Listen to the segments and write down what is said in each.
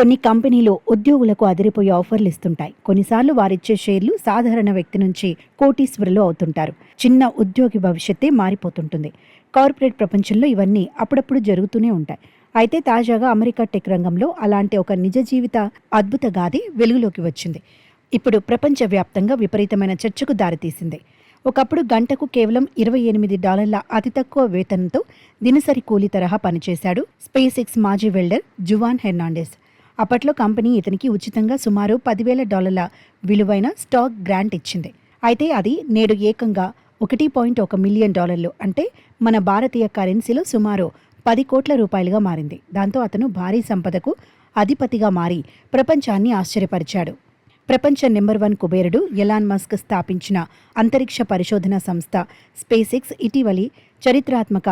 కొన్ని కంపెనీలు ఉద్యోగులకు అదిరిపోయే ఆఫర్లు ఇస్తుంటాయి. కొన్నిసార్లు వారిచ్చే షేర్లు సాధారణ వ్యక్తి నుంచి కోటీశ్వరులు అవుతుంటారు. చిన్న ఉద్యోగి భవిష్యత్తే మారిపోతుంటుంది. కార్పొరేట్ ప్రపంచంలో ఇవన్నీ అప్పుడప్పుడు జరుగుతూనే ఉంటాయి. అయితే తాజాగా అమెరికా టెక్ రంగంలో అలాంటి ఒక నిజ జీవిత అద్భుత గాథ వెలుగులోకి వచ్చింది. ఇప్పుడు ప్రపంచవ్యాప్తంగా విపరీతమైన చర్చకు దారితీసింది. ఒకప్పుడు గంటకు కేవలం $28 అతి తక్కువ వేతనంతో దినసరి కూలీ తరహా పనిచేశాడు స్పేస్ ఎక్స్ మాజీ వెల్డర్ జువాన్ హెర్నాండెస్. అప్పట్లో కంపెనీ ఇతనికి ఉచితంగా సుమారు $10,000 విలువైన స్టాక్ గ్రాంట్ ఇచ్చింది. అయితే అది నేడు ఏకంగా $1.1 మిలియన్, అంటే మన భారతీయ కరెన్సీలో సుమారు 10 కోట్ల రూపాయలుగా మారింది. దాంతో అతను భారీ సంపదకు అధిపతిగా మారి ప్రపంచాన్ని ఆశ్చర్యపరిచాడు. ప్రపంచ నెంబర్ 1 కుబేరుడు ఎలాన్ మస్క్ స్థాపించిన అంతరిక్ష పరిశోధన సంస్థ స్పేస్ ఎక్స్ ఇటీవలి చరిత్రాత్మక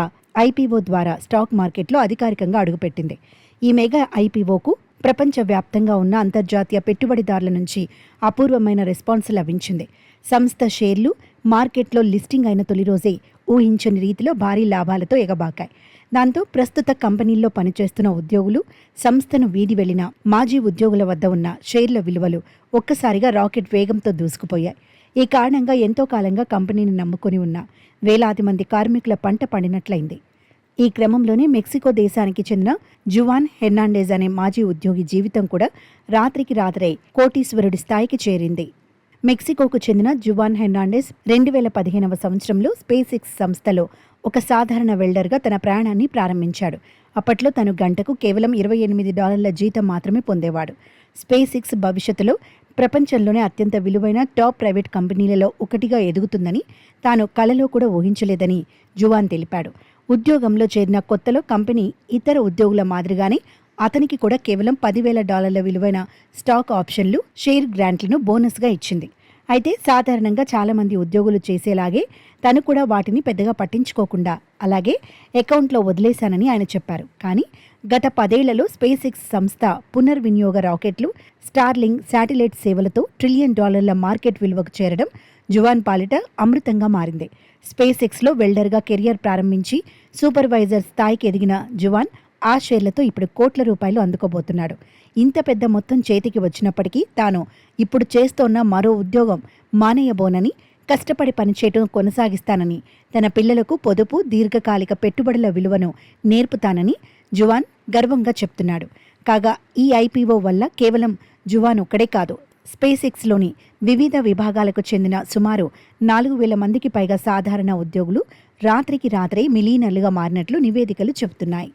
ఐపీఓ ద్వారా స్టాక్ మార్కెట్లో అధికారికంగా అడుగుపెట్టింది. ఈ మెగా ఐపీఓకు ప్రపంచవ్యాప్తంగా ఉన్న అంతర్జాతీయ పెట్టుబడిదారుల నుంచి అపూర్వమైన రెస్పాన్స్ లభించింది. సంస్థ షేర్లు మార్కెట్లో లిస్టింగ్ అయిన తొలి రోజే ఊహించని రీతిలో భారీ లాభాలతో ఎగబాకాయి. దాంతో ప్రస్తుత కంపెనీల్లో పనిచేస్తున్న ఉద్యోగులు, సంస్థను వీడి వెళ్లిన మాజీ ఉద్యోగుల వద్ద ఉన్న షేర్ల విలువలు ఒక్కసారిగా రాకెట్ వేగంతో దూసుకుపోయాయి. ఈ కారణంగా ఎంతో కాలంగా కంపెనీని నమ్ముకొని ఉన్న వేలాది మంది కార్మికుల పంట పండినట్లయింది. ఈ క్రమంలోనే మెక్సికో దేశానికి చెందిన జువాన్ హెర్నాండెస్ అనే మాజీ ఉద్యోగి జీవితం కూడా రాత్రికి రాత్రే కోటీశ్వరుడి స్థాయికి చేరింది. మెక్సికోకు చెందిన జువాన్ హెర్నాండెస్ 2015వ సంవత్సరంలో స్పేస్ ఎక్స్ సంస్థలో ఒక సాధారణ వెల్డర్గా తన ప్రయాణాన్ని ప్రారంభించాడు. అప్పట్లో తను గంటకు కేవలం $28 జీతం మాత్రమే పొందేవాడు. స్పేస్ ఎక్స్ భవిష్యత్తులో ప్రపంచంలోనే అత్యంత విలువైన టాప్ ప్రైవేట్ కంపెనీలలో ఒకటిగా ఎదుగుతుందని తాను కలలో కూడా ఊహించలేదని జువాన్ తెలిపాడు. ఉద్యోగంలో చేరిన కొత్తలో కంపెనీ ఇతర ఉద్యోగుల మాదిరిగానే అతనికి కూడా కేవలం $10,000 విలువైన స్టాక్ ఆప్షన్లు, షేర్ గ్రాంట్లను బోనస్గా ఇచ్చింది. అయితే సాధారణంగా చాలామంది ఉద్యోగులు చేసేలాగే తను కూడా వాటిని పెద్దగా పట్టించుకోకుండా అలాగే అకౌంట్లో వదిలేశానని ఆయన చెప్పారు. కానీ గత 10 ఏళ్లలో స్పేస్ ఎక్స్ సంస్థ పునర్వినియోగ రాకెట్లు, స్టార్లింక్ శాటిలైట్ సేవలతో $1 ట్రిలియన్ మార్కెట్ విలువకు చేరడం జువాన్ పాలిట అమృతంగా మారింది. స్పేస్ ఎక్స్లో వెల్డర్గా కెరియర్ ప్రారంభించి సూపర్వైజర్ స్థాయికి ఎదిగిన జువాన్ ఆ షేర్లతో ఇప్పుడు కోట్ల రూపాయలు అందుకోబోతున్నాడు. ఇంత పెద్ద మొత్తం చేతికి వచ్చినప్పటికీ తాను ఇప్పుడు చేస్తోన్న మరో ఉద్యోగం మానేయబోనని, కష్టపడి పనిచేయటం కొనసాగిస్తానని, తన పిల్లలకు పొదుపు, దీర్ఘకాలిక పెట్టుబడుల విలువను నేర్పుతానని జువాన్ గర్వంగా చెప్తున్నాడు. కాగా ఈ ఐపీఓ వల్ల కేవలం జువాన్ ఒక్కడే కాదు, స్పేస్ ఎక్స్లోని వివిధ విభాగాలకు చెందిన సుమారు 4,000 మందికి పైగా సాధారణ ఉద్యోగులు రాత్రికి రాత్రే మిలియనర్లుగా మారినట్లు నివేదికలు చెబుతున్నాయి.